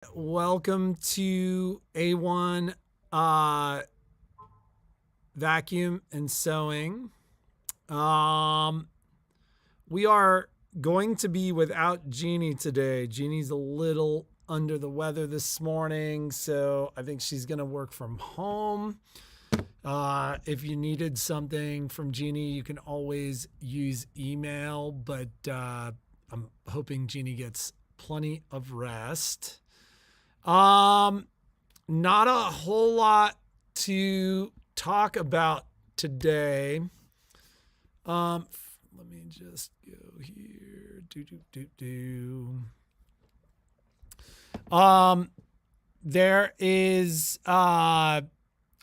Welcome to A1 Vacuum and Sewing. We are going to be without Jeannie today. Jeannie's a little under the weather this morning, so I think she's going to work from home. If you needed something from Jeannie, you can always use email, but I'm hoping Jeannie gets plenty of rest. Not a whole lot to talk about today. Let me just go here. There is a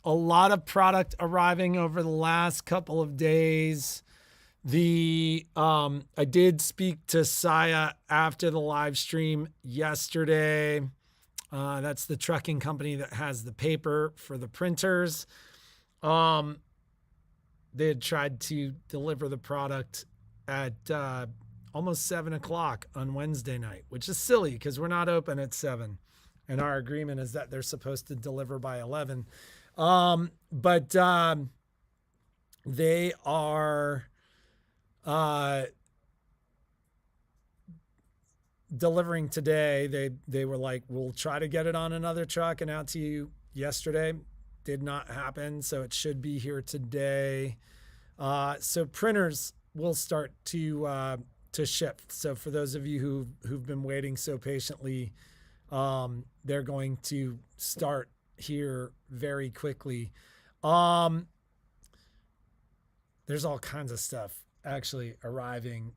lot of product arriving over the last couple of days. I did speak to Saya after the live stream yesterday. That's the trucking company that has the paper for the printers. They had tried to deliver the product at almost 7 o'clock on Wednesday night, which is silly because we're not open at 7. And our agreement is that they're supposed to deliver by 11. But they are delivering today. They were like, we'll try to get it on another truck and out to you yesterday. Did not happen, so it should be here today. So printers will start to ship. So for those of you who've been waiting so patiently, they're going to start here very quickly. There's all kinds of stuff actually arriving.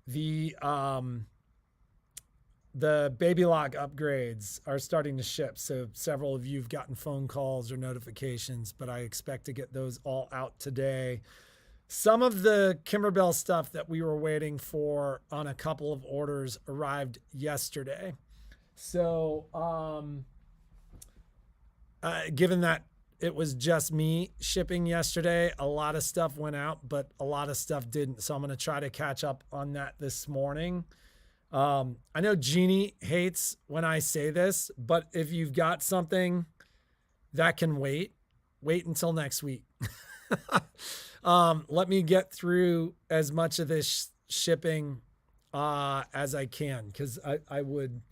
The baby lock upgrades are starting to ship. So several of you have gotten phone calls or notifications, but I expect to get those all out today. Some of the Kimberbell stuff that we were waiting for on a couple of orders arrived yesterday. So given that it was just me shipping yesterday, a lot of stuff went out, but a lot of stuff didn't. So I'm going to try to catch up on that this morning. I know Jeannie hates when I say this, but if you've got something that can wait until next week. Let me get through as much of this shipping as I can, because I would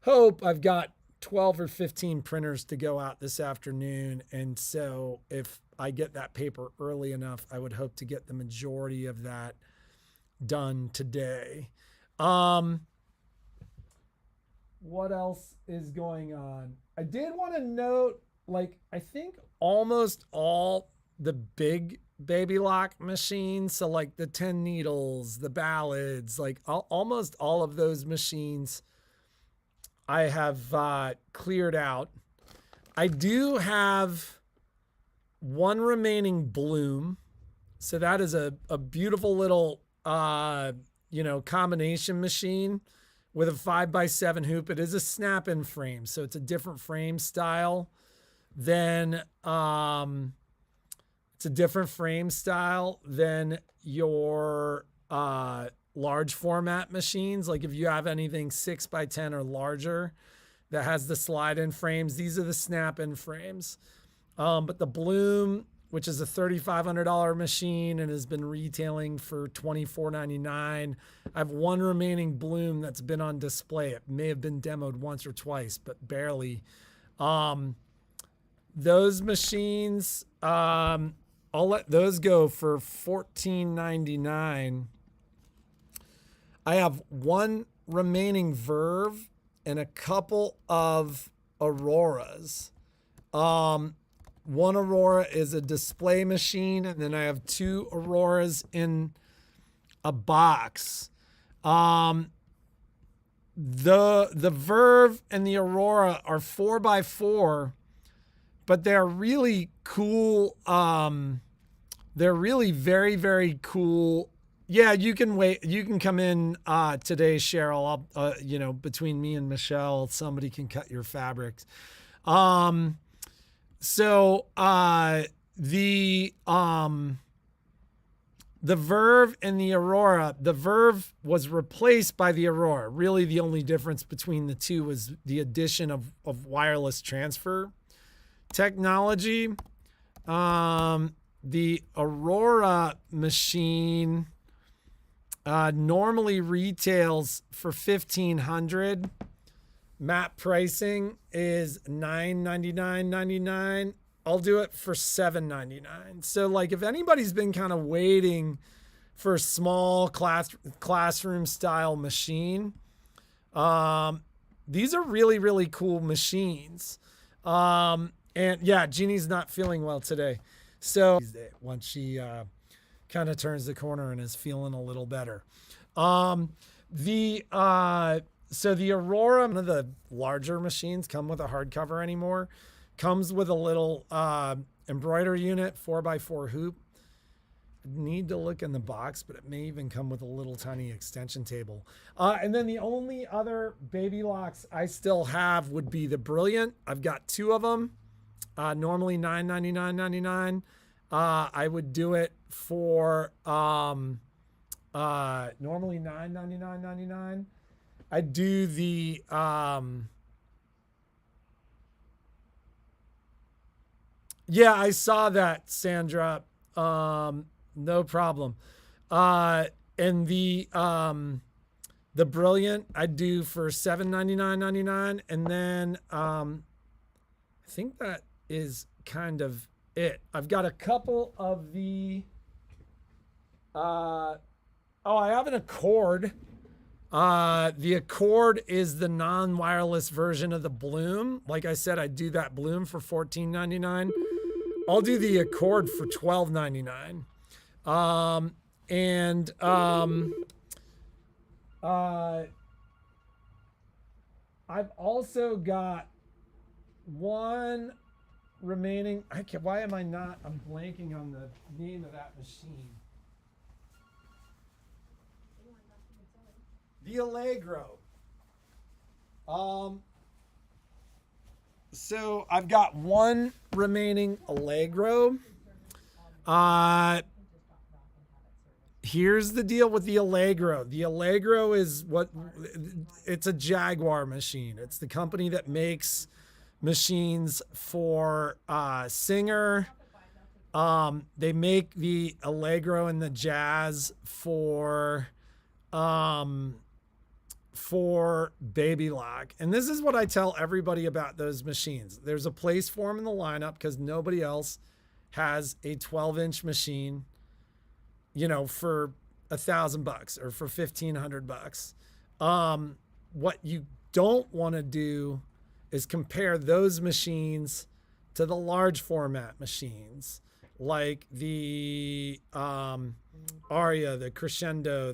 hope I've got 12 or 15 printers to go out this afternoon. And so if I get that paper early enough, I would hope to get the majority of that done today. What else is going on? I did want to note, I think almost all the big baby lock machines, so like the 10 needles, the ballads, almost all of those machines I have cleared out. I do have one remaining bloom. So that is a beautiful little, combination machine with a 5x7 hoop. It is a snap-in frame, so it's a different frame style than your large format machines. Like if you have anything 6x10 or larger that has the slide-in frames, these are the snap-in frames. But the Bloom, which is a $3,500 machine and has been retailing for $24.99. I have one remaining Bloom that's been on display. It may have been demoed once or twice, but barely. Those machines, I'll let those go for $14.99. I have one remaining Verve and a couple of Auroras. One Aurora is a display machine, and then I have two Auroras in a box. The Verve and the Aurora are 4x4, but they're really cool. They're really very, very cool. Yeah, you can wait. You can come in today, Cheryl. I'll, between me and Michelle, somebody can cut your fabrics. the Verve and the Aurora. The Verve was replaced by the Aurora. Really, the only difference between the two was the addition of wireless transfer technology. The Aurora machine normally retails for $1,500. Map pricing is $999.99. I'll do it for $799. So like if anybody's been kind of waiting for a small classroom style machine, these are really, really cool machines. And yeah, Jeannie's not feeling well today. So once she kind of turns the corner and is feeling a little better. So the Aurora, one of the larger machines, come with a hardcover anymore. Comes with a little embroidery unit, 4x4 hoop. Need to look in the box, but it may even come with a little tiny extension table. And then the only other baby locks I still have would be the Brilliant. I've got two of them. Normally $999.99. I would do it for normally $999.99. I do the yeah, I saw that, Sandra. No problem. And the Brilliant I do for $799.99, and then I think that is kind of it. I've got a couple of the I have an Accord. The Accord is the non-wireless version of the Bloom. Like I said, I do that Bloom for $14.99. I'll do the Accord for $12.99. I've also got one remaining. Why am I not? I'm blanking on the name of that machine. The Allegro. So I've got one remaining Allegro. Here's the deal with the Allegro. The Allegro is it's a Jaguar machine. It's the company that makes machines for Singer. They make the Allegro and the Jazz for Baby Lock. And this is what I tell everybody about those machines. There's a place for them in the lineup because nobody else has a 12-inch machine, for $1,000 or for $1,500. What you don't want to do is compare those machines to the large format machines like the Aria, the Crescendo,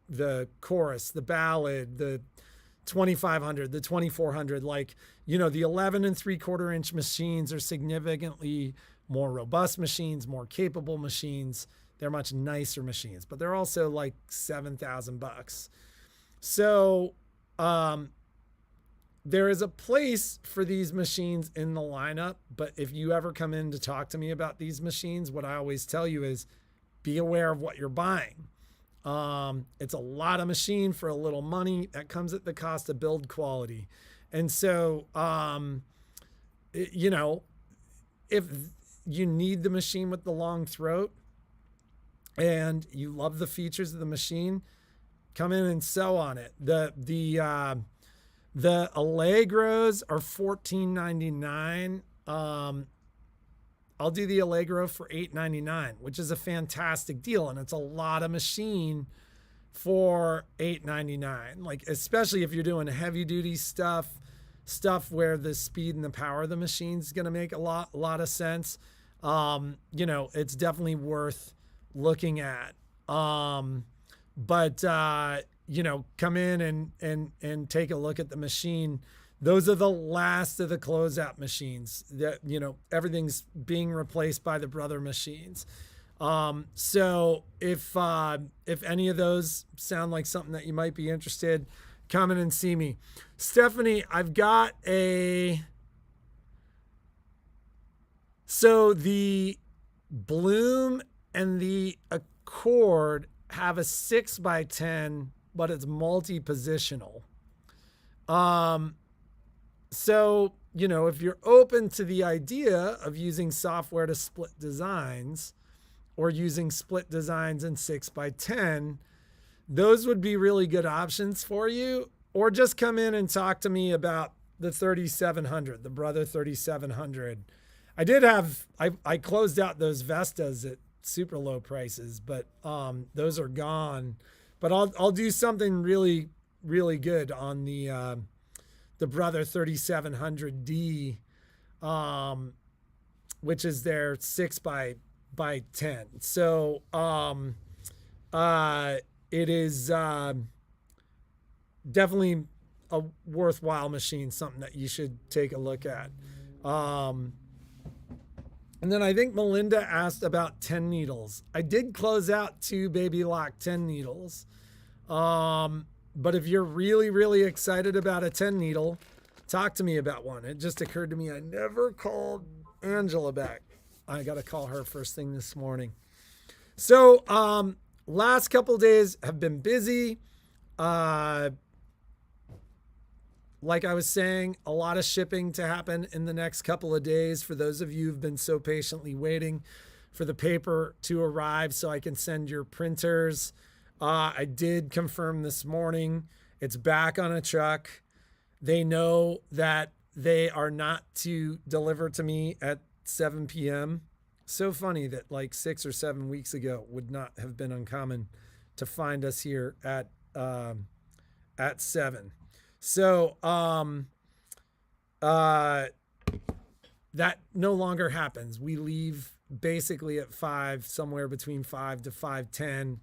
the Chorus, the Ballad, the 2500, the 2400. Like, the 11 3/4 inch machines are significantly more robust machines, more capable machines. They're much nicer machines, but they're also like $7,000. So there is a place for these machines in the lineup, but if you ever come in to talk to me about these machines, what I always tell you is be aware of what you're buying. It's a lot of machine for a little money. That comes at the cost of build quality. And so, if you need the machine with the long throat and you love the features of the machine, come in and sew on it. The Allegros are $14.99. I'll do the Allegro for $8.99, which is a fantastic deal. And it's a lot of machine for $8.99. Like, especially if you're doing heavy duty stuff where the speed and the power of the machine is going to make a lot of sense. It's definitely worth looking at. Come in and take a look at the machine. Those are the last of the closeout machines that, everything's being replaced by the brother machines. So if any of those sound like something that you might be interested, come in and see me. Stephanie, I've got so the Bloom and the cord have a 6x10, but it's multi-positional. So, you know, if you're open to the idea of using software to split designs or using split designs in 6x10, those would be really good options for you. Or just come in and talk to me about the 3700, the Brother 3700. I closed out those Vestas at super low prices, but those are gone. But I'll do something really, really good on the Brother 3700D, which is their 6x10. So it is definitely a worthwhile machine, something that you should take a look at. And then I think Melinda asked about 10 needles. I did close out 2 Baby Lock 10 needles. But if you're really, really excited about a 10 needle, talk to me about one. It just occurred to me I never called Angela back. I got to call her first thing this morning. So last couple days have been busy. Like I was saying, a lot of shipping to happen in the next couple of days for those of you who've been so patiently waiting for the paper to arrive so I can send your printers. I did confirm this morning it's back on a truck. They know that they are not to deliver to me at 7 p.m. So funny that like 6 or 7 weeks ago would not have been uncommon to find us here at 7. So that no longer happens. We leave basically at 5, somewhere between 5 to 5:10,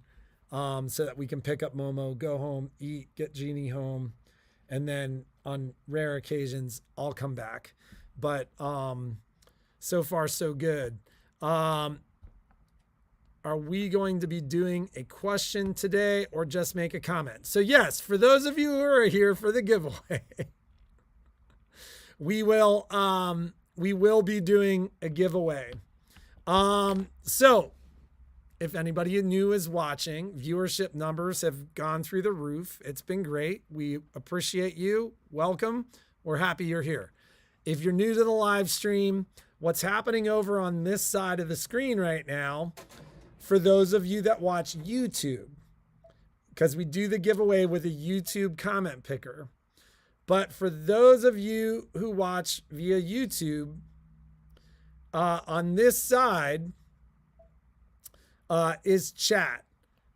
so that we can pick up Momo, go home, eat, get Jeannie home, and then on rare occasions I'll come back. But so far so good. Are we going to be doing a question today or just make a comment? So yes, for those of you who are here for the giveaway, we will be doing a giveaway. So if anybody new is watching, viewership numbers have gone through the roof. It's been great. We appreciate you. Welcome. We're happy you're here. If you're new to the live stream, what's happening over on this side of the screen right now, for those of you that watch YouTube, because we do the giveaway with a YouTube comment picker. But for those of you who watch via YouTube, on this side is chat.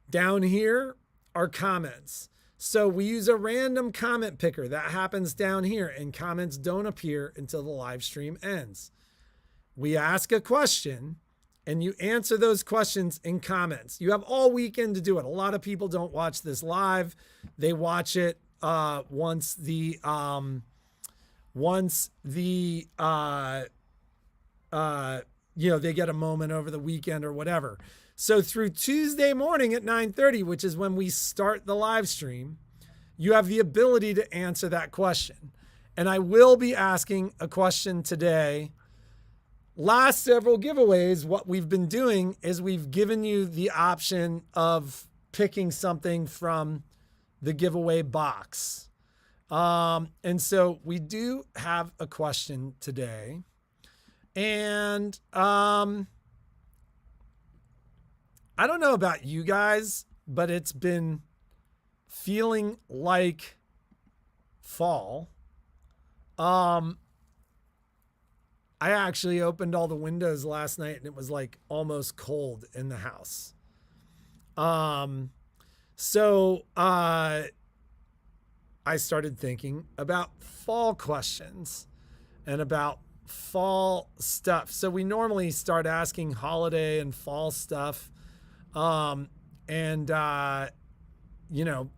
Down here are comments. So we use a random comment picker that happens down here, and comments don't appear until the live stream ends. We ask a question, and you answer those questions in comments. You have all weekend to do it. A lot of people don't watch this live. They watch it once they get a moment over the weekend or whatever. So through Tuesday morning at 9:30, which is when we start the live stream, you have the ability to answer that question. And I will be asking a question today. Last several giveaways, what we've been doing is we've given you the option of picking something from the giveaway box. And so we do have a question today. And I don't know about you guys, but it's been feeling like fall. I actually opened all the windows last night and it was like almost cold in the house. So I started thinking about fall questions and about fall stuff. So we normally start asking holiday and fall stuff, and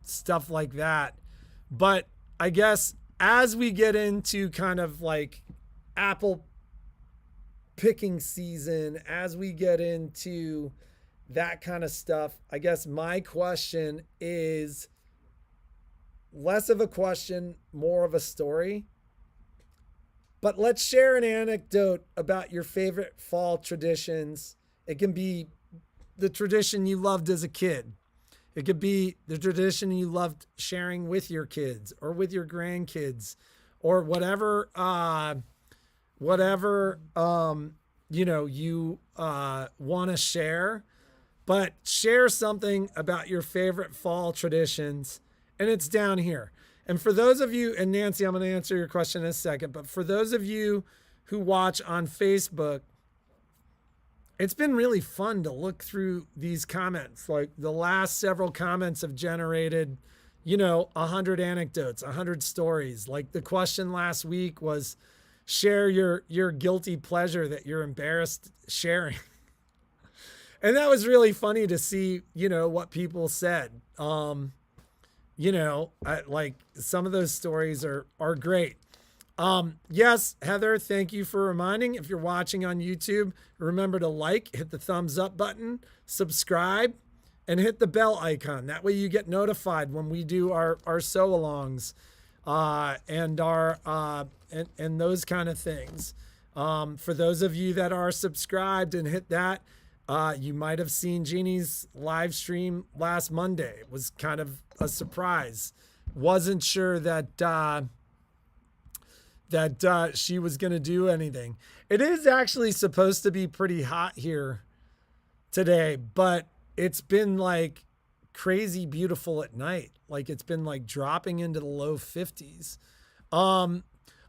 stuff like that. But I guess as we get into kind of like apple picking season, as we get into that kind of stuff, I guess my question is less of a question, more of a story. But let's share an anecdote about your favorite fall traditions. It can be the tradition you loved as a kid. It could be the tradition you loved sharing with your kids or with your grandkids or whatever, you want to share. But share something about your favorite fall traditions, and it's down here. And for those of you, and Nancy, I'm going to answer your question in a second, but for those of you who watch on Facebook, it's been really fun to look through these comments. Like the last several comments have generated, 100 anecdotes, 100 stories. Like the question last week was, share your guilty pleasure that you're embarrassed sharing. And that was really funny to see, what people said. Like some of those stories are great. Yes, Heather, thank you for reminding. If you're watching on YouTube, remember to hit the thumbs up button, subscribe, and hit the bell icon. That way you get notified when we do our sew-alongs and our and those kind of things. For those of you that are subscribed and hit that, you might have seen Jeannie's live stream last Monday. It was kind of a surprise. Wasn't sure that she was going to do anything. It is actually supposed to be pretty hot here today, but it's been like crazy beautiful at night. Like it's been like dropping into the low 50s.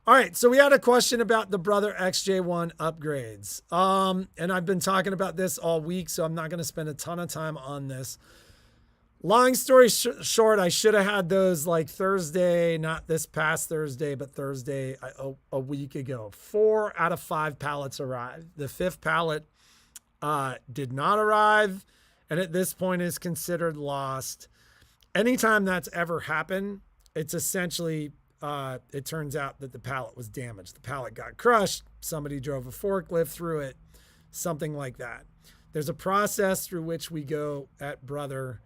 All right, so we had a question about the Brother XJ1 upgrades. And I've been talking about this all week, so I'm not going to spend a ton of time on this. Long story short, I should have had those like Thursday, not this past Thursday, but Thursday a week ago. 4 out of 5 pallets arrived. The 5th pallet did not arrive, and at this point is considered lost. Anytime that's ever happened, it's essentially... it turns out that the pallet was damaged. The pallet got crushed. Somebody drove a forklift through it, something like that. There's a process through which we go at Brother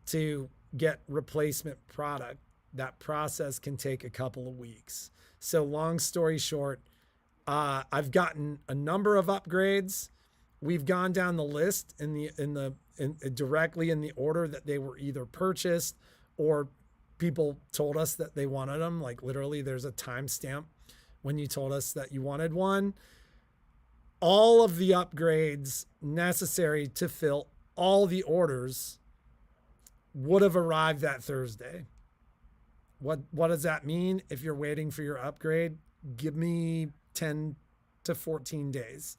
to get replacement product. That process can take a couple of weeks. So long story short, I've gotten a number of upgrades. We've gone down the list directly in the order that they were either purchased or people told us that they wanted them. Like literally there's a timestamp when you told us that you wanted one. All of the upgrades necessary to fill all the orders would have arrived that Thursday. What does that mean? If you're waiting for your upgrade, give me 10 to 14 days.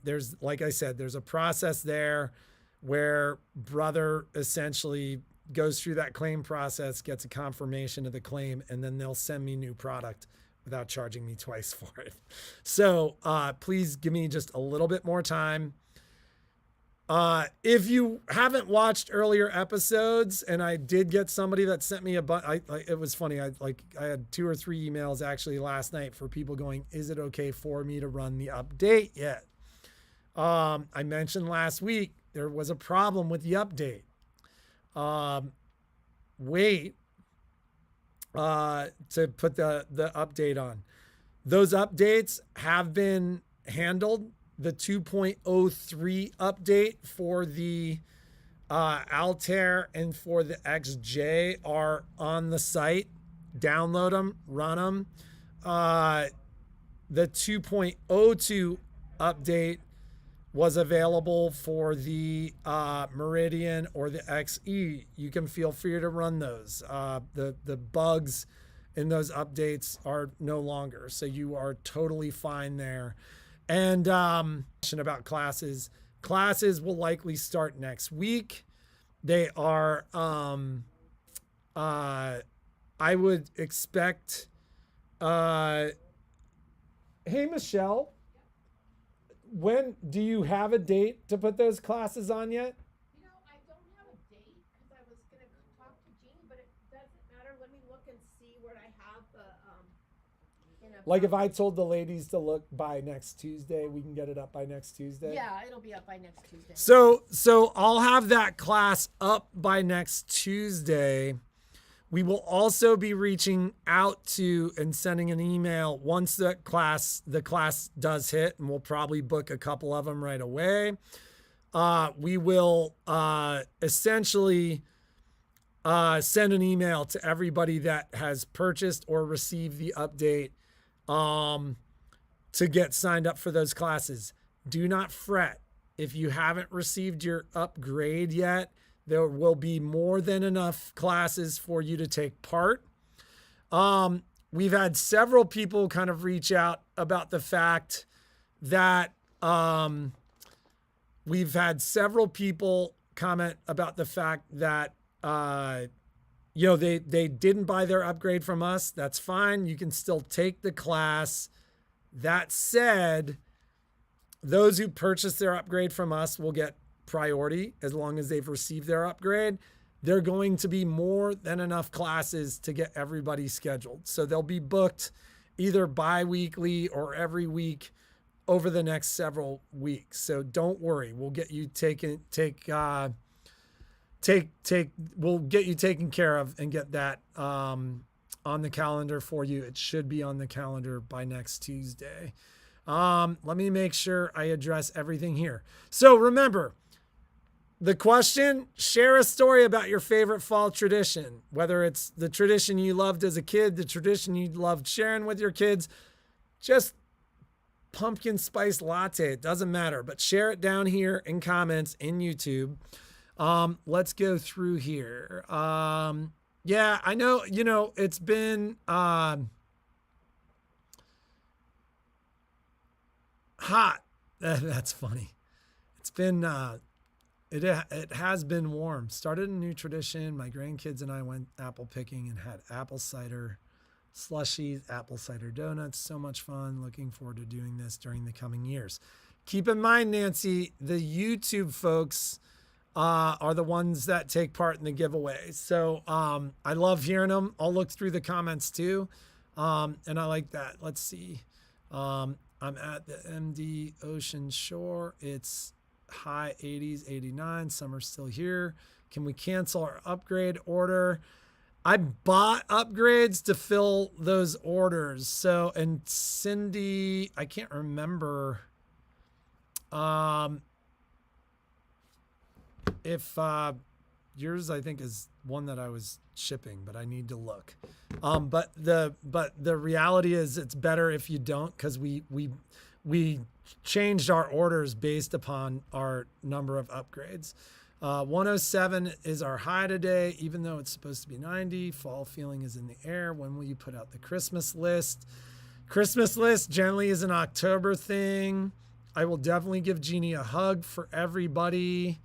There's, like I said, there's a process there where Brother essentially goes through that claim process, gets a confirmation of the claim, and then they'll send me new product without charging me twice for it. So please give me just a little bit more time. If you haven't watched earlier episodes, and I did get somebody that sent me it was funny. I had 2 or 3 emails actually last night for people going, is it okay for me to run the update yet? I mentioned last week, there was a problem with the update. Wait to put the update on. Those updates have been handled. The 2.03 update for the Altair and for the XJ are on the site. Download them, run them. The 2.02 update was available for the Meridian or the XE. You can feel free to run those. The bugs in those updates are no longer, so you are totally fine there. And about classes. Classes will likely start next week. They are, I would expect, hey, Michelle, when do you have a date to put those classes on yet? I don't have a date because I was going to talk to Jeannie, but it doesn't matter. Let me look and see what I have. Like if I told the ladies to look by next Tuesday, we can get it up by next Tuesday? Yeah, it'll be up by next Tuesday. So I'll have that class up by next Tuesday. We will also be reaching out to and sending an email once the class does hit, and we'll probably book a couple of them right away. we will essentially send an email to everybody that has purchased or received the update to get signed up for those classes. Do not fret. If you haven't received your upgrade yet, there will be more than enough classes for you to take part. We've had several people kind of reach out about the fact that we've had several people comment about the fact that they didn't buy their upgrade from us. That's fine. You can still take the class. That said, those who purchase their upgrade from us will get priority as long as they've received their upgrade. There are going to be more than enough classes to get everybody scheduled. So they'll be booked either bi-weekly or every week over the next several weeks. So don't worry. We'll get you we'll get you taken care of and get that on the calendar for you. It should be on the calendar by next Tuesday. Let me make sure I address everything here. So remember, the question, share a story about your favorite fall tradition, whether it's the tradition you loved as a kid, the tradition you loved sharing with your kids, just pumpkin spice latte. It doesn't matter, but share it down here in comments in YouTube. Let's go through here. Yeah, I know, it's been hot. That's funny. It's been it has been warm. Started a new tradition. My grandkids and I went apple picking and had apple cider slushies, apple cider donuts. So much fun. Looking forward to doing this during the coming years. Keep in mind, Nancy, the YouTube folks are the ones that take part in the giveaway. So I love hearing them. I'll look through the comments too. And I like that. Let's see. I'm at the MD Ocean Shore. It's high 80s, 89. Summer's still here. Can we cancel our upgrade order? I bought upgrades to fill those orders. So, and Cindy, I can't remember if yours, I think, is one that I was shipping, but I need to look. But the reality is it's better if you don't, because we changed our orders based upon our number of upgrades. 107 is our high today, even though it's supposed to be 90. Fall feeling is in the air. When will you put out the Christmas list? Christmas list generally is an October thing. I will definitely give Jeannie a hug for everybody.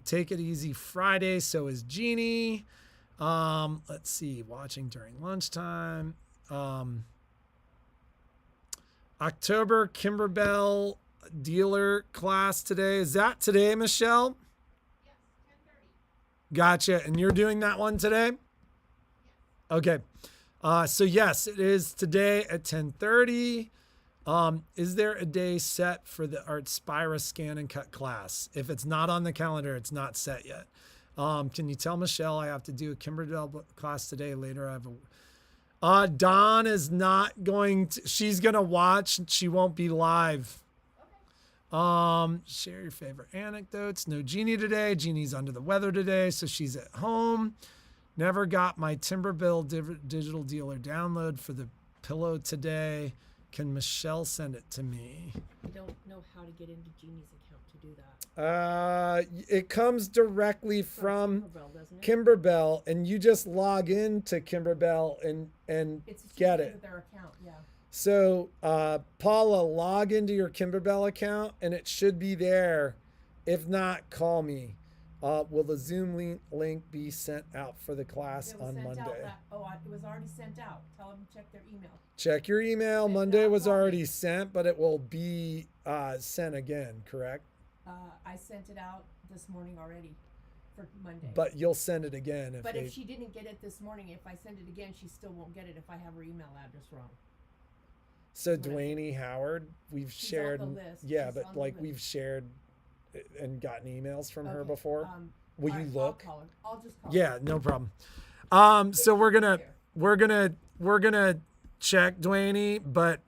Take it easy Friday. So is Jeannie. Let's see, watching during lunchtime. October Kimberbell dealer class today. Is that today, Michelle? Yes, 10:30. Gotcha. And you're doing that one today? Yes. Okay. So yes, it is today at 10:30. Is there a day set for the Artspira scan and cut class? If it's not on the calendar, it's not set yet. Can you tell Michelle I have to do a Kimberbell class today? Later I have a... Dawn is not going to, she's going to watch. She won't be live. Okay. Share your favorite anecdotes. No Jeannie today. Jeannie's under the weather today, so she's at home. Never got my Timberbill digital dealer download for the pillow today. Can Michelle send it to me? I don't know how to get into Jeannie's account to do that. It comes directly from Kimberbell, doesn't it? Kimberbell, and you just log into Kimberbell and It's get associated it. with their account, yeah. So, Paula, log into your Kimberbell account, and it should be there. If not, call me. Will the Zoom link be sent out for the class It was on sent Monday? out it was already sent out. Tell them to check their email. Check your email. If Monday not, was call me. already sent, but it will be sent again, correct? I sent it out this morning already for Monday. But you'll send it again if But they... if she didn't get it this morning, if I send it again, she still won't get it if I have her email address wrong. So Dwayne Howard, we've She's shared, on the list. yeah, She's but on the like list. we've shared and gotten emails from her Okay, before. Will all you right, look? I'll call her. I'll just call Yeah, her. no problem. It So we're should be gonna there. we're gonna check Dwayne, but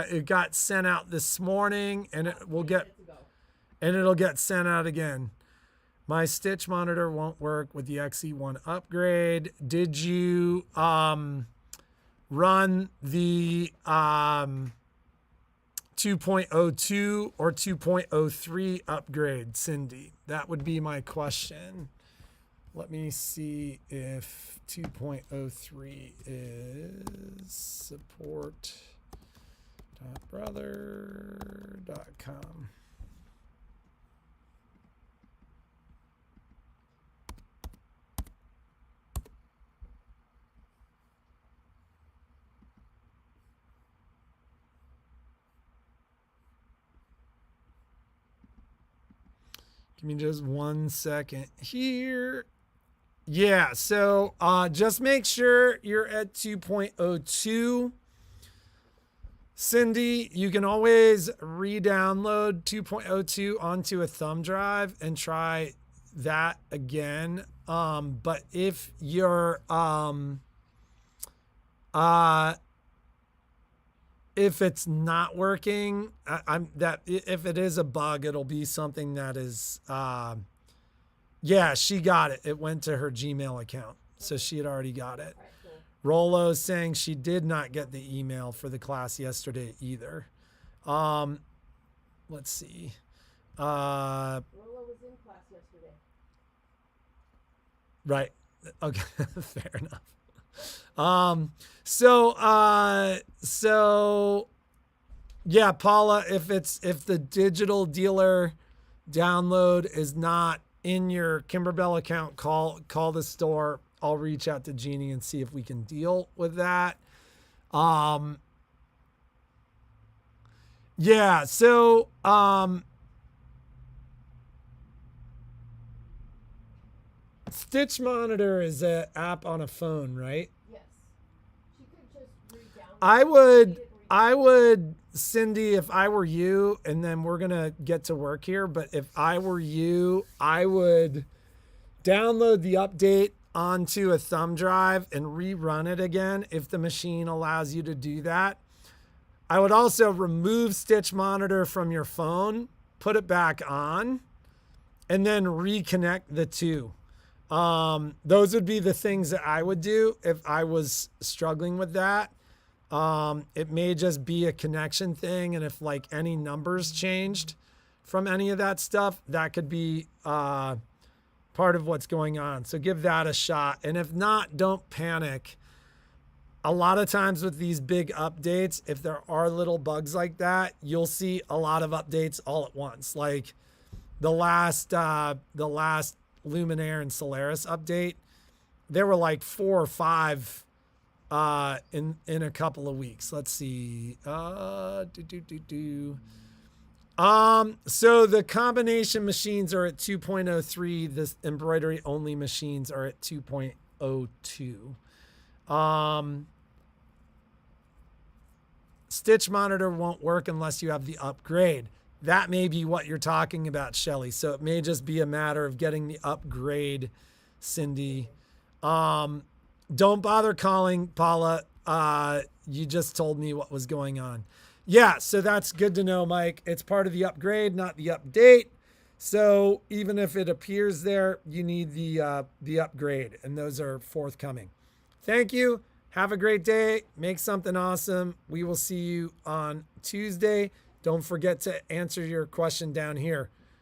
it got sent out this morning, and it will 20 get minutes ago. and it'll get sent out again. My Stitch monitor won't work with the XE1 upgrade. Did you run the 2.02 or 2.03 upgrade, Cindy? That would be my question. Let me see if 2.03 is support.brother.com. Give me just 1 second here. Yeah, so just make sure you're at 2.02. Cindy, you can always re-download 2.02 onto a thumb drive and try that again. But if you're if it's not working, if it is a bug, it'll be something that is yeah, she got it. It went to her Gmail account. So she had already got it. Rolo's saying she did not get the email for the class yesterday either. Let's see. Rolo was in class yesterday. Right. Okay. Fair enough. So yeah, Paula, if the digital dealer download is not in your Kimberbell account, call the store. I'll reach out to Jeannie and see if we can deal with that. Yeah, so Stitch Monitor is an app on a phone, right? Yes. She could just re-download. I would, Cindy, if I were you, and then we're going to get to work here, but if I were you, I would download the update onto a thumb drive and rerun it again if the machine allows you to do that. I would also remove Stitch Monitor from your phone, put it back on, and then reconnect the two. Those would be the things that I would do if I was struggling with that. It may just be a connection thing, and if like any numbers changed from any of that stuff, that could be part of what's going on. So give that a shot. And if not, don't panic. A lot of times with these big updates, if there are little bugs like that, you'll see a lot of updates all at once. Like the last Luminaire and Solaris update, there were like 4 or 5 in a couple of weeks. Let's see. So the combination machines are at 2.03. The embroidery only machines are at 2.02. Stitch Monitor won't work unless you have the upgrade. That may be what you're talking about, Shelly. So it may just be a matter of getting the upgrade, Cindy. Don't bother calling, Paula. You just told me what was going on. Yeah, so that's good to know, Mike. It's part of the upgrade, not the update. So even if it appears there, you need the upgrade, and those are forthcoming. Thank you. Have a great day. Make something awesome. We will see you on Tuesday. Don't forget to answer your question down here.